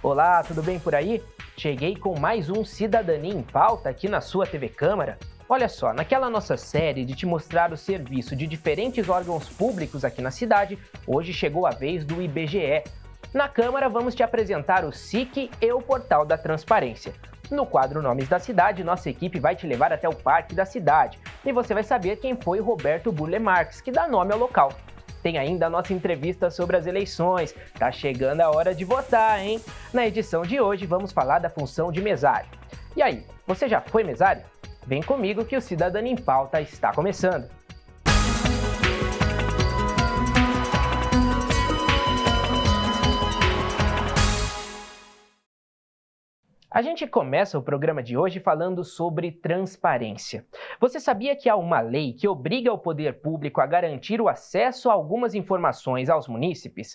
Olá, tudo bem por aí? Cheguei com mais um Cidadania em Pauta aqui na sua TV Câmara. Olha só, naquela nossa série de te mostrar o serviço de diferentes órgãos públicos aqui na cidade, hoje chegou a vez do IBGE. Na Câmara vamos te apresentar o SIC e o Portal da Transparência. No quadro Nomes da Cidade, nossa equipe vai te levar até o Parque da Cidade e você vai saber quem foi Roberto Burle Marx, que dá nome ao local. Tem ainda a nossa entrevista sobre as eleições. Tá chegando a hora de votar, hein? Na edição de hoje vamos falar da função de mesário. E aí, você já foi mesário? Vem comigo que o Cidadania em Pauta está começando. A gente começa o programa de hoje falando sobre transparência. Você sabia que há uma lei que obriga o poder público a garantir o acesso a algumas informações aos munícipes?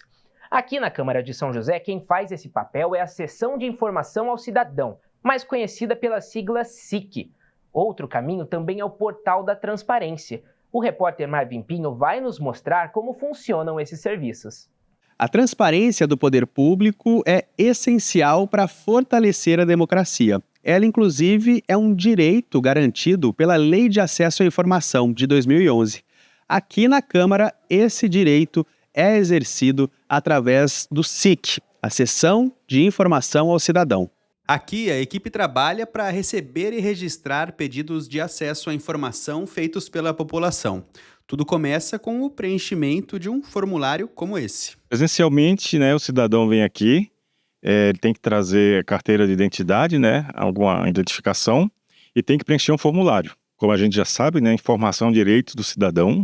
Aqui na Câmara de São José, quem faz esse papel é a Seção de Informação ao Cidadão, mais conhecida pela sigla SIC. Outro caminho também é o Portal da Transparência. O repórter Marvin Pinho vai nos mostrar como funcionam esses serviços. A transparência do poder público é essencial para fortalecer a democracia. Ela, inclusive, é um direito garantido pela Lei de Acesso à Informação de 2011. Aqui na Câmara, esse direito é exercido através do SIC, a Seção de Informação ao Cidadão. Aqui, a equipe trabalha para receber e registrar pedidos de acesso à informação feitos pela população. Tudo começa com o preenchimento de um formulário como esse. Presencialmente, o cidadão vem aqui, ele tem que trazer carteira de identidade, alguma identificação, e tem que preencher um formulário. Como a gente já sabe, informação e direitos do cidadão,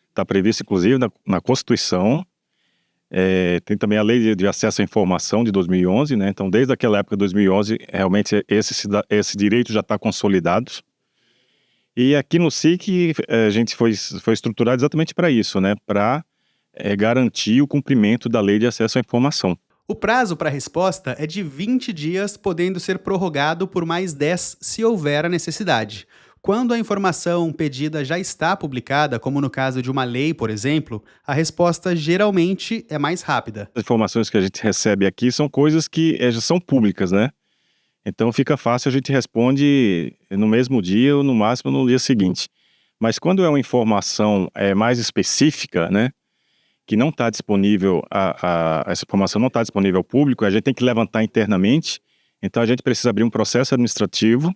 está previsto inclusive na Constituição. Tem também a Lei de Acesso à Informação de 2011, então desde aquela época de 2011, realmente esse direito já está consolidado. E aqui no SIC a gente foi estruturado exatamente para isso, para garantir o cumprimento da Lei de Acesso à Informação. O prazo para a resposta é de 20 dias, podendo ser prorrogado por mais 10 se houver a necessidade. Quando a informação pedida já está publicada, como no caso de uma lei, por exemplo, a resposta geralmente é mais rápida. As informações que a gente recebe aqui são coisas que já são públicas, Então fica fácil, a gente responde no mesmo dia ou no máximo no dia seguinte. Mas quando é uma informação mais específica, que não está disponível, essa informação não está disponível ao público, a gente tem que levantar internamente, então a gente precisa abrir um processo administrativo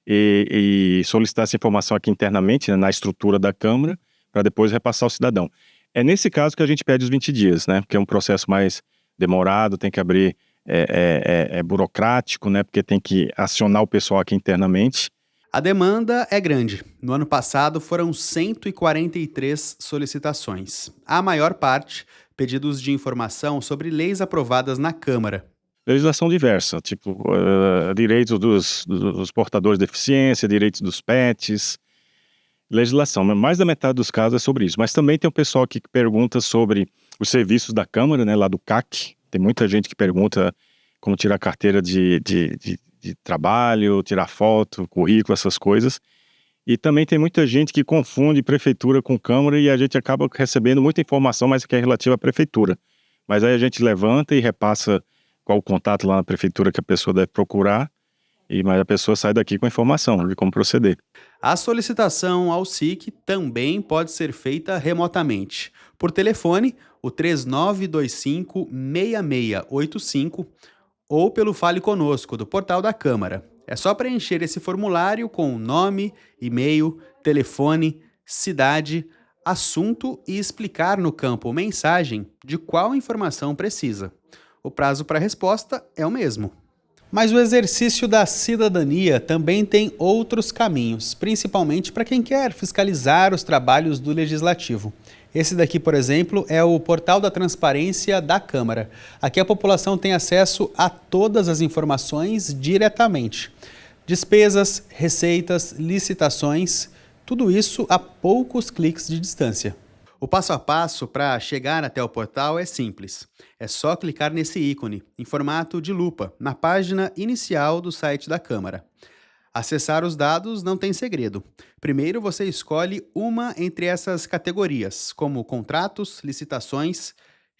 e solicitar essa informação aqui internamente, na estrutura da Câmara, para depois repassar ao cidadão. É nesse caso que a gente pede os 20 dias, porque é um processo mais demorado, tem que abrir... É burocrático, porque tem que acionar o pessoal aqui internamente. A demanda é grande. No ano passado foram 143 solicitações. A maior parte, pedidos de informação sobre leis aprovadas na Câmara. Legislação diversa, direitos dos portadores de deficiência, direitos dos pets, legislação. Mais da metade dos casos é sobre isso. Mas também tem o pessoal aqui que pergunta sobre os serviços da Câmara, lá do CAC. Tem muita gente que pergunta como tirar carteira de trabalho, tirar foto, currículo, essas coisas. E também tem muita gente que confunde prefeitura com Câmara e a gente acaba recebendo muita informação, mas que é relativa à prefeitura. Mas aí a gente levanta e repassa qual o contato lá na prefeitura que a pessoa deve procurar, mas a pessoa sai daqui com a informação de como proceder. A solicitação ao SIC também pode ser feita remotamente. Por telefone, o 3925-6685 ou pelo Fale Conosco, do portal da Câmara. É só preencher esse formulário com nome, e-mail, telefone, cidade, assunto e explicar no campo mensagem de qual informação precisa. O prazo para resposta é o mesmo. Mas o exercício da cidadania também tem outros caminhos, principalmente para quem quer fiscalizar os trabalhos do Legislativo. Esse daqui, por exemplo, é o Portal da Transparência da Câmara. Aqui a população tem acesso a todas as informações diretamente. Despesas, receitas, licitações, tudo isso a poucos cliques de distância. O passo a passo para chegar até o portal é simples. É só clicar nesse ícone, em formato de lupa, na página inicial do site da Câmara. Acessar os dados não tem segredo. Primeiro você escolhe uma entre essas categorias, como contratos, licitações,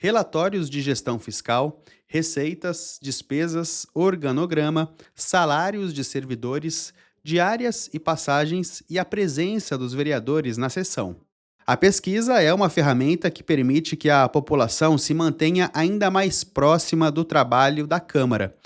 relatórios de gestão fiscal, receitas, despesas, organograma, salários de servidores, diárias e passagens e a presença dos vereadores na sessão. A pesquisa é uma ferramenta que permite que a população se mantenha ainda mais próxima do trabalho da Câmara.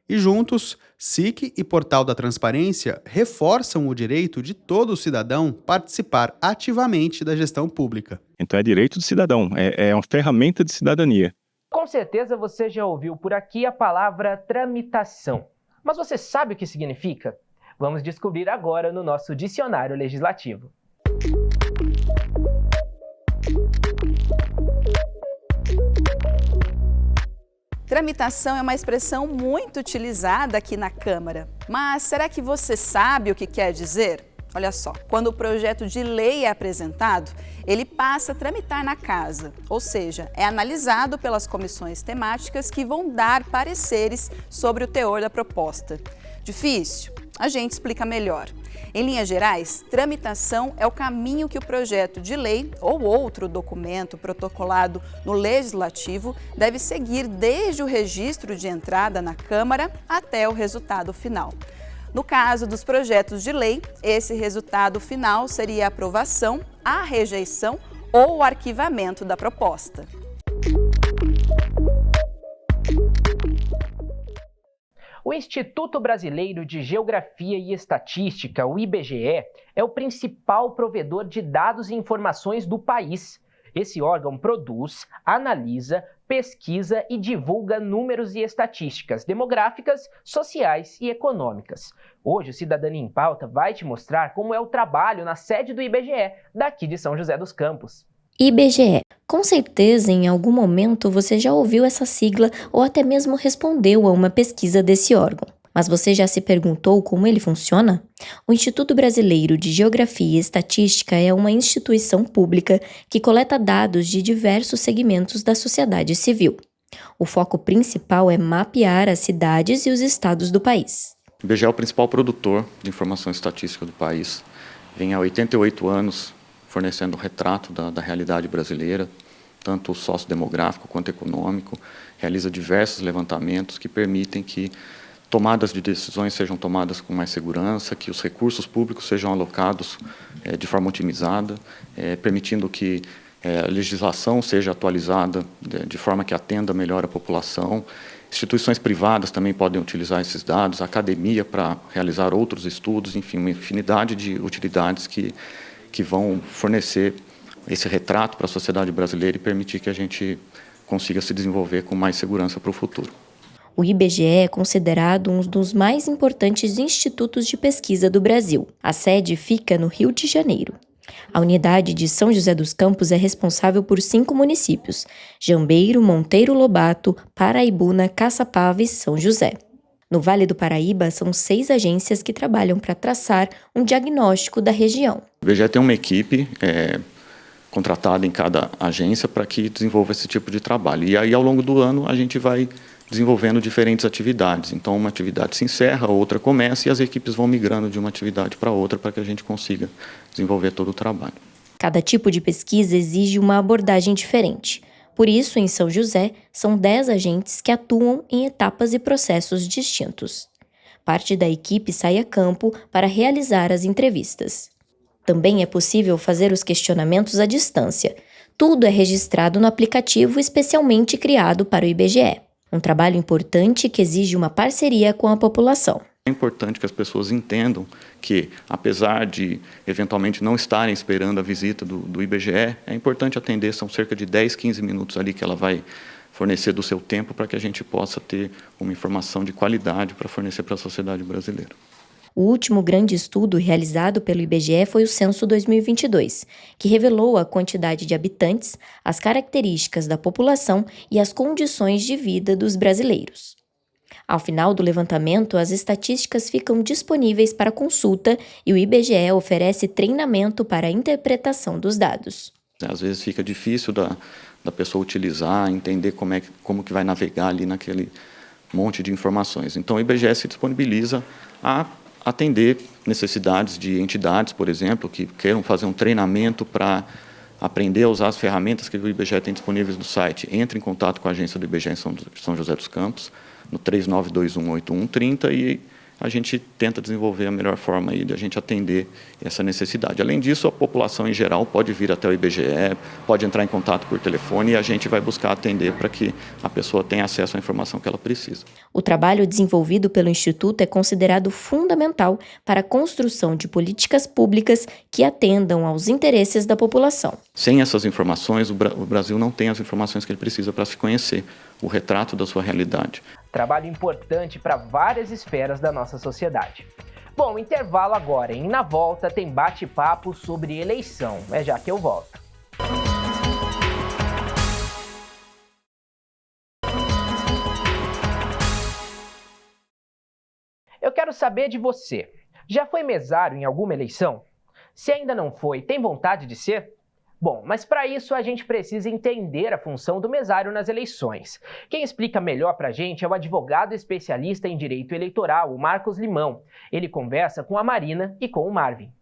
E juntos, SIC e Portal da Transparência reforçam o direito de todo cidadão participar ativamente da gestão pública. Então é direito do cidadão, é uma ferramenta de cidadania. Com certeza você já ouviu por aqui a palavra tramitação. Mas você sabe o que significa? Vamos descobrir agora no nosso dicionário legislativo. Tramitação é uma expressão muito utilizada aqui na Câmara. Mas será que você sabe o que quer dizer? Olha só, quando o projeto de lei é apresentado, ele passa a tramitar na Casa, ou seja, é analisado pelas comissões temáticas que vão dar pareceres sobre o teor da proposta. Difícil? A gente explica melhor. Em linhas gerais, tramitação é o caminho que o projeto de lei ou outro documento protocolado no Legislativo deve seguir desde o registro de entrada na Câmara até o resultado final. No caso dos projetos de lei, esse resultado final seria a aprovação, a rejeição ou o arquivamento da proposta. O Instituto Brasileiro de Geografia e Estatística, o IBGE, é o principal provedor de dados e informações do país. Esse órgão produz, analisa, pesquisa e divulga números e estatísticas demográficas, sociais e econômicas. Hoje, o Cidadania em Pauta vai te mostrar como é o trabalho na sede do IBGE, daqui de São José dos Campos. IBGE. Com certeza, em algum momento você já ouviu essa sigla ou até mesmo respondeu a uma pesquisa desse órgão. Mas você já se perguntou como ele funciona? O Instituto Brasileiro de Geografia e Estatística é uma instituição pública que coleta dados de diversos segmentos da sociedade civil. O foco principal é mapear as cidades e os estados do país. O IBGE é o principal produtor de informação estatística do país. Vem há 88 anos fornecendo um retrato da realidade brasileira, tanto sociodemográfico quanto econômico, realiza diversos levantamentos que permitem que tomadas de decisões sejam tomadas com mais segurança, que os recursos públicos sejam alocados de forma otimizada, permitindo que a legislação seja atualizada de forma que atenda melhor a população. Instituições privadas também podem utilizar esses dados, a academia para realizar outros estudos, enfim, uma infinidade de utilidades que vão fornecer esse retrato para a sociedade brasileira e permitir que a gente consiga se desenvolver com mais segurança para o futuro. O IBGE é considerado um dos mais importantes institutos de pesquisa do Brasil. A sede fica no Rio de Janeiro. A unidade de São José dos Campos é responsável por 5 municípios: Jambeiro, Monteiro Lobato, Paraibuna, Caçapava e São José. No Vale do Paraíba, são 6 agências que trabalham para traçar um diagnóstico da região. O IBGE tem uma equipe contratada em cada agência para que desenvolva esse tipo de trabalho. E aí, ao longo do ano, a gente vai desenvolvendo diferentes atividades. Então, uma atividade se encerra, outra começa e as equipes vão migrando de uma atividade para outra para que a gente consiga desenvolver todo o trabalho. Cada tipo de pesquisa exige uma abordagem diferente. Por isso, em São José, são 10 agentes que atuam em etapas e processos distintos. Parte da equipe sai a campo para realizar as entrevistas. Também é possível fazer os questionamentos à distância. Tudo é registrado no aplicativo especialmente criado para o IBGE. Um trabalho importante que exige uma parceria com a população. É importante que as pessoas entendam que, apesar de eventualmente não estarem esperando a visita do IBGE, é importante atender, são cerca de 10, 15 minutos ali que ela vai fornecer do seu tempo para que a gente possa ter uma informação de qualidade para fornecer para a sociedade brasileira. O último grande estudo realizado pelo IBGE foi o Censo 2022, que revelou a quantidade de habitantes, as características da população e as condições de vida dos brasileiros. Ao final do levantamento, as estatísticas ficam disponíveis para consulta e o IBGE oferece treinamento para a interpretação dos dados. Às vezes fica difícil da pessoa utilizar, entender como que vai navegar ali naquele monte de informações. Então, o IBGE se disponibiliza a atender necessidades de entidades, por exemplo, que queiram fazer um treinamento para aprender a usar as ferramentas que o IBGE tem disponíveis no site, entre em contato com a agência do IBGE em São José dos Campos, no 39218130, e a gente tenta desenvolver a melhor forma aí de a gente atender essa necessidade. Além disso, a população em geral pode vir até o IBGE, pode entrar em contato por telefone e a gente vai buscar atender para que a pessoa tenha acesso à informação que ela precisa. O trabalho desenvolvido pelo Instituto é considerado fundamental para a construção de políticas públicas que atendam aos interesses da população. Sem essas informações, o Brasil não tem as informações que ele precisa para se conhecer, o retrato da sua realidade. Trabalho importante para várias esferas da nossa sociedade. Bom, intervalo agora, hein? Na volta tem bate-papo sobre eleição. É já que eu volto. Eu quero saber de você. Já foi mesário em alguma eleição? Se ainda não foi, tem vontade de ser? Bom, mas para isso a gente precisa entender a função do mesário nas eleições. Quem explica melhor para a gente é o advogado especialista em direito eleitoral, o Marcos Limão. Ele conversa com a Marina e com o Marvin.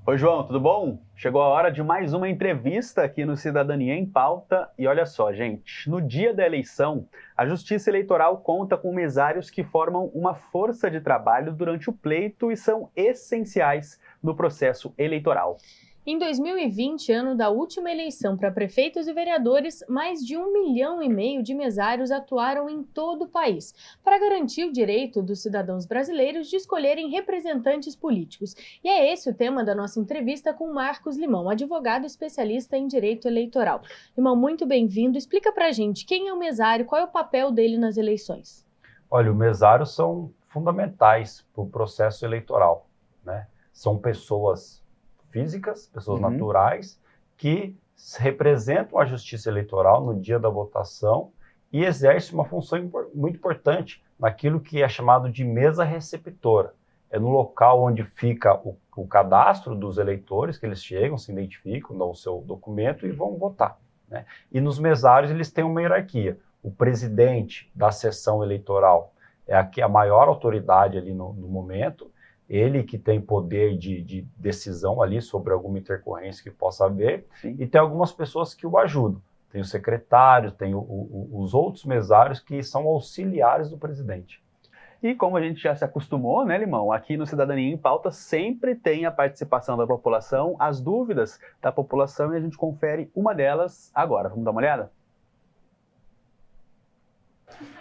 Oi, João, tudo bom? Chegou a hora de mais uma entrevista aqui no Cidadania em Pauta. E olha só, gente, no dia da eleição, a Justiça Eleitoral conta com mesários que formam uma força de trabalho durante o pleito e são essenciais no processo eleitoral. Em 2020, ano da última eleição para prefeitos e vereadores, mais de 1,5 milhão de mesários atuaram em todo o país para garantir o direito dos cidadãos brasileiros de escolherem representantes políticos. E é esse o tema da nossa entrevista com Marcos Limão, advogado especialista em direito eleitoral. Limão, muito bem-vindo. Explica pra gente quem é o mesário, qual é o papel dele nas eleições. Olha, os mesários são fundamentais para o processo eleitoral, né? São pessoas físicas, pessoas naturais, que representam a justiça eleitoral no dia da votação e exercem uma função muito importante naquilo que é chamado de mesa receptora. É no local onde fica o cadastro dos eleitores, que eles chegam, se identificam, dão o seu documento e vão votar, né? E nos mesários eles têm uma hierarquia. O presidente da sessão eleitoral é a maior autoridade ali no momento, ele que tem poder de decisão ali sobre alguma intercorrência que possa haver. Sim. E tem algumas pessoas que o ajudam. Tem o secretário, tem os outros mesários que são auxiliares do presidente. E como a gente já se acostumou, né, Limão? Aqui no Cidadania em Pauta sempre tem a participação da população, as dúvidas da população, e a gente confere uma delas agora. Vamos dar uma olhada?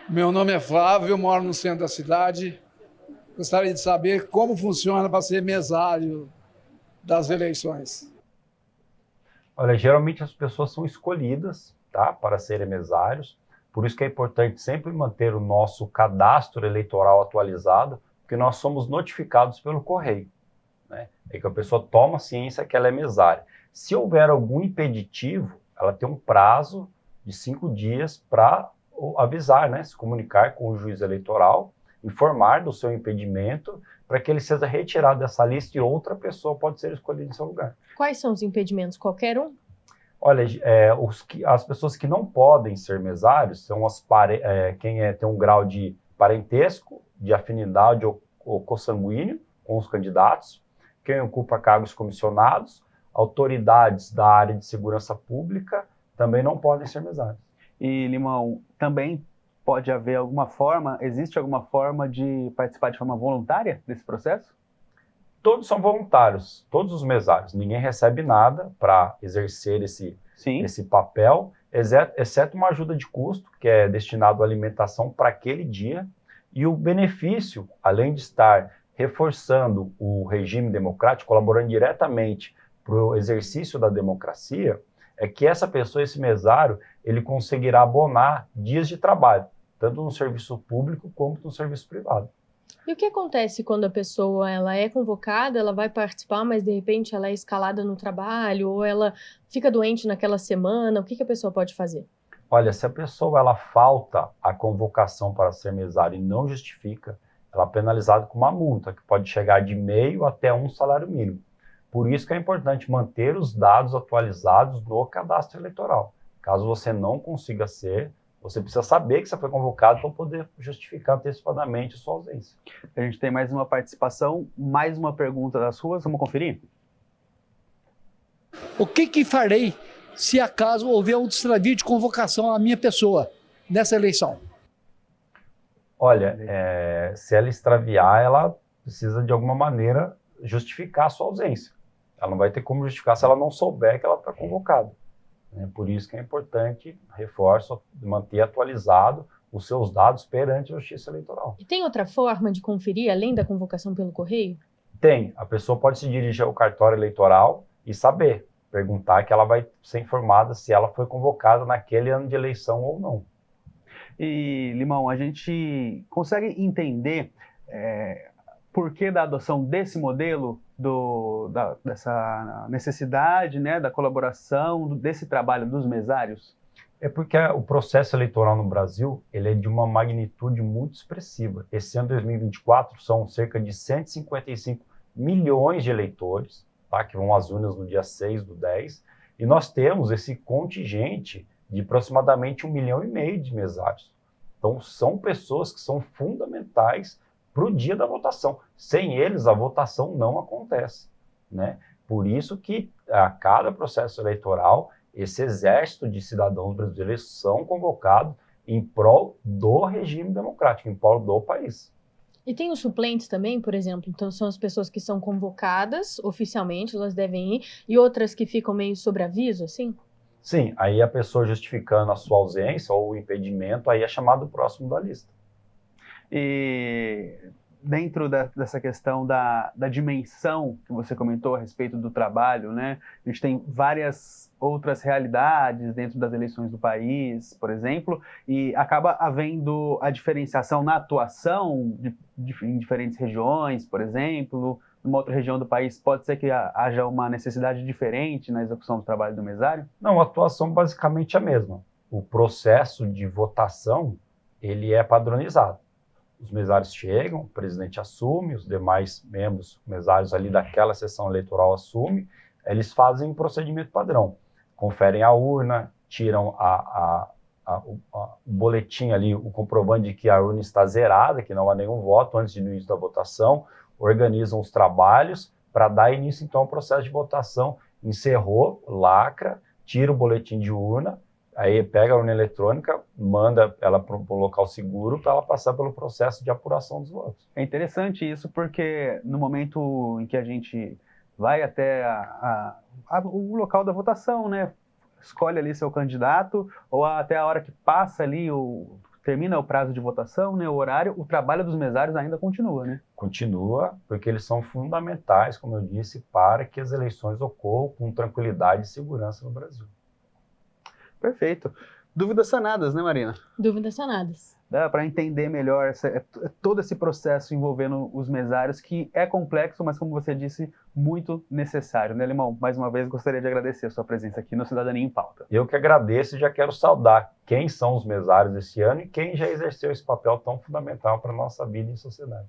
Meu nome é Flávio, eu moro no centro da cidade. Gostaria de saber como funciona para ser mesário das eleições. Olha, geralmente as pessoas são escolhidas, tá, para serem mesários. Por isso que é importante sempre manter o nosso cadastro eleitoral atualizado, porque nós somos notificados pelo correio, né? É que a pessoa toma ciência que ela é mesária. Se houver algum impeditivo, ela tem um prazo de 5 dias para avisar, né, se comunicar com o juiz eleitoral, informar do seu impedimento para que ele seja retirado dessa lista e outra pessoa pode ser escolhida em seu lugar. Quais são os impedimentos? Qualquer um? Olha, as pessoas que não podem ser mesários são quem tem um grau de parentesco, de afinidade ou consanguíneo com os candidatos, quem ocupa cargos comissionados, autoridades da área de segurança pública também não podem ser mesários. E, Limão, também pode haver existe alguma forma de participar de forma voluntária desse processo? Todos são voluntários, todos os mesários. Ninguém recebe nada para exercer esse papel, exceto uma ajuda de custo, que é destinado à alimentação para aquele dia. E o benefício, além de estar reforçando o regime democrático, colaborando diretamente para o exercício da democracia, é que essa pessoa, esse mesário, ele conseguirá abonar dias de trabalho, tanto no serviço público como no serviço privado. E o que acontece quando a pessoa ela é convocada, ela vai participar, mas de repente ela é escalada no trabalho, ou ela fica doente naquela semana? O que a pessoa pode fazer? Olha, se a pessoa ela falta a convocação para ser mesário e não justifica, ela é penalizada com uma multa, que pode chegar de meio até 1 salário mínimo. Por isso que é importante manter os dados atualizados no cadastro eleitoral. Caso você não consiga ser, Você precisa saber que você foi convocado para poder justificar antecipadamente a sua ausência. A gente tem mais uma participação, mais uma pergunta das ruas, vamos conferir? O que farei se acaso houver um extravio de convocação à minha pessoa nessa eleição? Olha, se ela extraviar, ela precisa de alguma maneira justificar a sua ausência. Ela não vai ter como justificar se ela não souber que ela está convocada. Por isso que é importante, reforço, manter atualizado os seus dados perante a Justiça Eleitoral. E tem outra forma de conferir, além da convocação pelo correio? Tem. A pessoa pode se dirigir ao cartório eleitoral e saber, perguntar, que ela vai ser informada se ela foi convocada naquele ano de eleição ou não. E, Limão, a gente consegue entender por que da adoção desse modelo, dessa necessidade, né, da colaboração, desse trabalho dos mesários? É porque o processo eleitoral no Brasil ele é de uma magnitude muito expressiva. Esse ano 2024 são cerca de 155 milhões de eleitores, tá, que vão às urnas no dia 6/10, e nós temos esse contingente de aproximadamente 1,5 milhão de mesários. Então, são pessoas que são fundamentais para o dia da votação. Sem eles, a votação não acontece, né? Por isso que a cada processo eleitoral, esse exército de cidadãos brasileiros são convocados em prol do regime democrático, em prol do país. E tem os suplentes também, por exemplo? Então, são as pessoas que são convocadas oficialmente, elas devem ir, e outras que ficam meio sob aviso, assim? Sim, aí a pessoa justificando a sua ausência ou o impedimento, aí é chamado próximo da lista. E dentro dessa questão da dimensão que você comentou a respeito do trabalho, né? A gente tem várias outras realidades dentro das eleições do país, por exemplo, e acaba havendo a diferenciação na atuação em diferentes regiões, por exemplo. Numa outra região do país, pode ser que haja uma necessidade diferente na execução do trabalho do mesário? Não, a atuação basicamente é a mesma. O processo de votação, ele é padronizado. Os mesários chegam, o presidente assume, os demais membros mesários ali daquela sessão eleitoral assumem, eles fazem um procedimento padrão. Conferem a urna, tiram o boletim ali, o comprovante de que a urna está zerada, que não há nenhum voto antes do início da votação, organizam os trabalhos para dar início então ao processo de votação. Encerrou, lacra, tira o boletim de urna, aí pega a urna eletrônica, manda ela para o local seguro para ela passar pelo processo de apuração dos votos. É interessante isso porque no momento em que a gente vai até o local da votação, né, escolhe ali seu candidato, ou até a hora que passa ali, termina o prazo de votação, né, o horário, o trabalho dos mesários ainda continua, né? Continua, porque eles são fundamentais, como eu disse, para que as eleições ocorram com tranquilidade e segurança no Brasil. Perfeito. Dúvidas sanadas, né, Marina? Dúvidas sanadas. Dá para entender melhor todo esse processo envolvendo os mesários, que é complexo, mas, como você disse, muito necessário, né, Limão? Mais uma vez, gostaria de agradecer a sua presença aqui no Cidadania em Pauta. Eu que agradeço e já quero saudar quem são os mesários esse ano e quem já exerceu esse papel tão fundamental para a nossa vida em sociedade.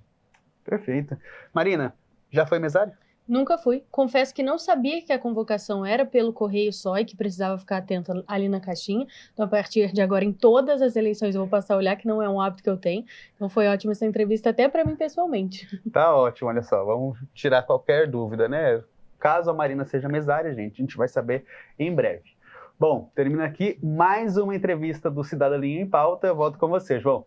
Perfeito. Marina, já foi mesário? Nunca fui. Confesso que não sabia que a convocação era pelo correio só e que precisava ficar atento ali na caixinha. Então, a partir de agora, em todas as eleições, eu vou passar a olhar, que não é um hábito que eu tenho. Então, foi ótima essa entrevista até para mim pessoalmente. Tá ótimo, olha só. Vamos tirar qualquer dúvida, né? Caso a Marina seja mesária, a gente vai saber em breve. Bom, termina aqui mais uma entrevista do Cidadania em Pauta. Eu volto com você, João.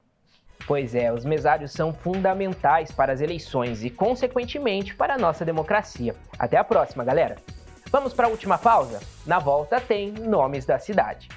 Pois é, os mesários são fundamentais para as eleições e, consequentemente, para a nossa democracia. Até a próxima, galera! Vamos para a última pausa? Na volta tem Nomes da Cidade.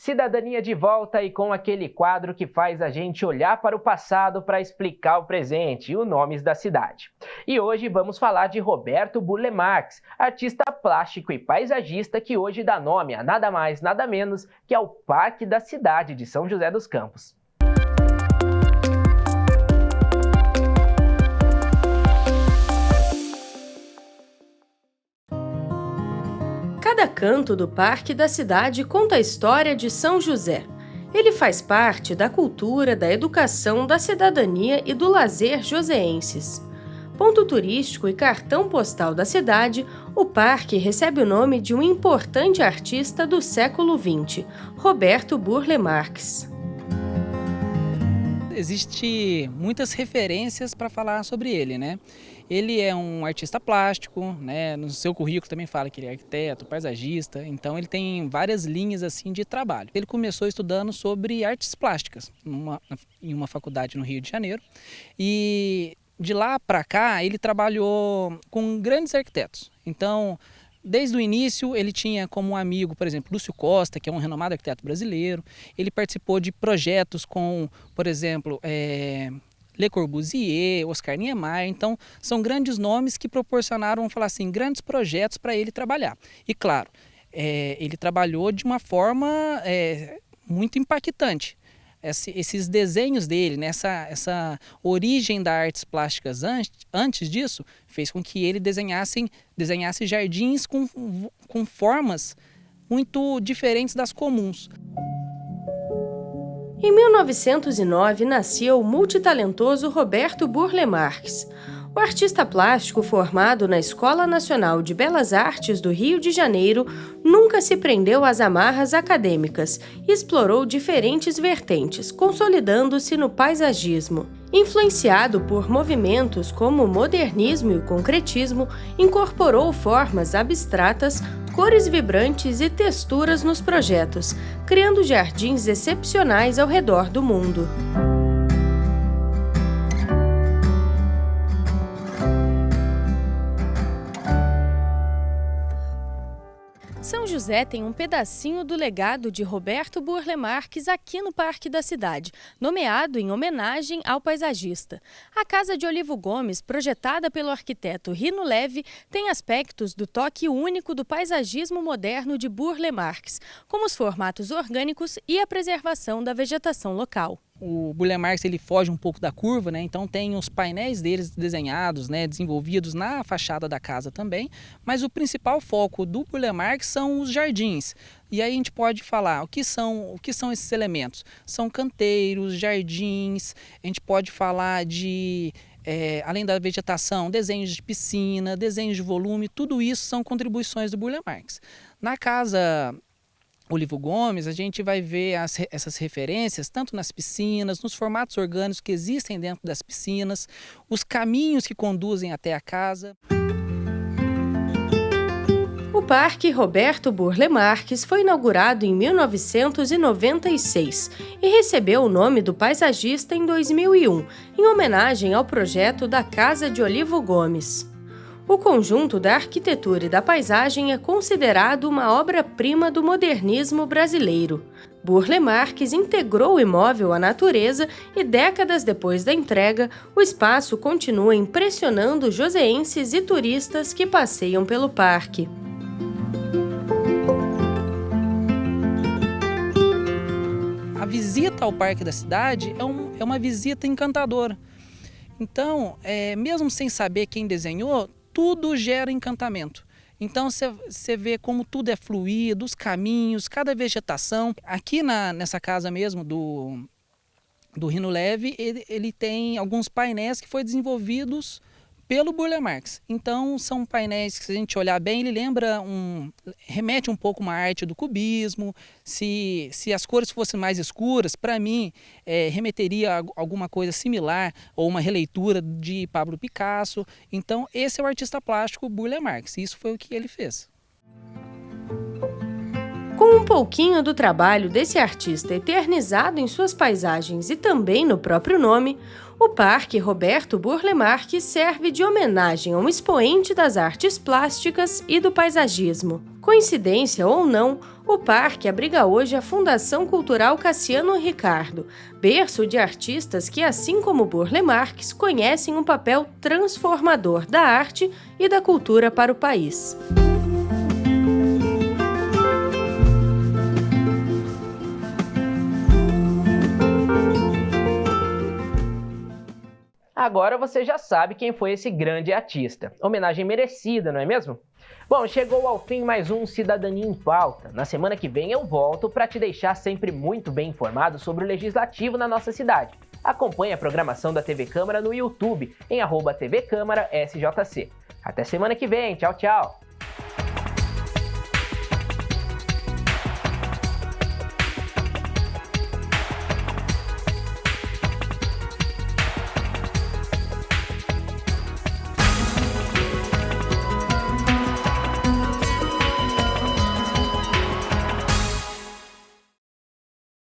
Cidadania de volta e com aquele quadro que faz a gente olhar para o passado para explicar o presente, o Nomes da Cidade. E hoje vamos falar de Roberto Burle Marx, artista plástico e paisagista que hoje dá nome a nada mais, nada menos que ao Parque da Cidade de São José dos Campos. Cada canto do Parque da Cidade conta a história de São José. Ele faz parte da cultura, da educação, da cidadania e do lazer joseenses. Ponto turístico e cartão postal da cidade, o parque recebe o nome de um importante artista do século XX, Roberto Burle Marx. Existem muitas referências para falar sobre ele, né? Ele é um artista plástico, né? No seu currículo também fala que ele é arquiteto, paisagista, então ele tem várias linhas assim de trabalho. Ele começou estudando sobre artes plásticas em uma faculdade no Rio de Janeiro e de lá para cá ele trabalhou com grandes arquitetos. Então, desde o início, ele tinha como amigo, por exemplo, Lúcio Costa, que é um renomado arquiteto brasileiro. Ele participou de projetos com, por exemplo, Le Corbusier, Oscar Niemeyer. Então, são grandes nomes que proporcionaram, vamos falar assim, grandes projetos para ele trabalhar. E, claro, ele trabalhou de uma forma muito impactante. Esses desenhos dele, né, essa origem das artes plásticas antes disso, fez com que ele desenhasse jardins com formas muito diferentes das comuns. Em 1909, nasceu o multitalentoso Roberto Burle Marx. O artista plástico formado na Escola Nacional de Belas Artes do Rio de Janeiro nunca se prendeu às amarras acadêmicas e explorou diferentes vertentes, consolidando-se no paisagismo. Influenciado por movimentos como o modernismo e o concretismo, incorporou formas abstratas, cores vibrantes e texturas nos projetos, criando jardins excepcionais ao redor do mundo. São José tem um pedacinho do legado de Roberto Burle Marx aqui no Parque da Cidade, nomeado em homenagem ao paisagista. A Casa de Olivo Gomes, projetada pelo arquiteto Rino Leve, tem aspectos do toque único do paisagismo moderno de Burle Marx, como os formatos orgânicos e a preservação da vegetação local. O Burle Marx ele foge um pouco da curva, né? Então tem os painéis deles desenhados, né, desenvolvidos na fachada da casa também, mas o principal foco do Burle Marx são os jardins. E aí a gente pode falar o que são esses elementos. São canteiros, jardins, a gente pode falar de, além da vegetação, desenhos de piscina, desenhos de volume, tudo isso são contribuições do Burle Marx. Na casa Olivo Gomes, a gente vai ver essas referências tanto nas piscinas, nos formatos orgânicos que existem dentro das piscinas, os caminhos que conduzem até a casa. O Parque Roberto Burle Marx foi inaugurado em 1996 e recebeu o nome do paisagista em 2001, em homenagem ao projeto da Casa de Olivo Gomes. O conjunto da arquitetura e da paisagem é considerado uma obra-prima do modernismo brasileiro. Burle Marx integrou o imóvel à natureza e, décadas depois da entrega, o espaço continua impressionando joseenses e turistas que passeiam pelo parque. A visita ao Parque da Cidade é uma visita encantadora. Então, mesmo sem saber quem desenhou, tudo gera encantamento. Então você vê como tudo é fluido, os caminhos, cada vegetação. Aqui nessa casa mesmo do Rino Leve, ele tem alguns painéis que foram desenvolvidos pelo Burle Marx. Então são painéis que, se a gente olhar bem, ele remete um pouco uma arte do cubismo. Se as cores fossem mais escuras, para mim remeteria a alguma coisa similar ou uma releitura de Pablo Picasso. Então esse é o artista plástico Burle Marx. Isso foi o que ele fez. Com um pouquinho do trabalho desse artista eternizado em suas paisagens e também no próprio nome, o Parque Roberto Burle Marx serve de homenagem a um expoente das artes plásticas e do paisagismo. Coincidência ou não, o parque abriga hoje a Fundação Cultural Cassiano Ricardo, berço de artistas que, assim como Burle Marx, conhecem um papel transformador da arte e da cultura para o país. Agora você já sabe quem foi esse grande artista. Homenagem merecida, não é mesmo? Bom, chegou ao fim mais um Cidadania em Pauta. Na semana que vem eu volto para te deixar sempre muito bem informado sobre o legislativo na nossa cidade. Acompanhe a programação da TV Câmara no YouTube, em @TV Câmara SJC. Até semana que vem. Tchau, tchau!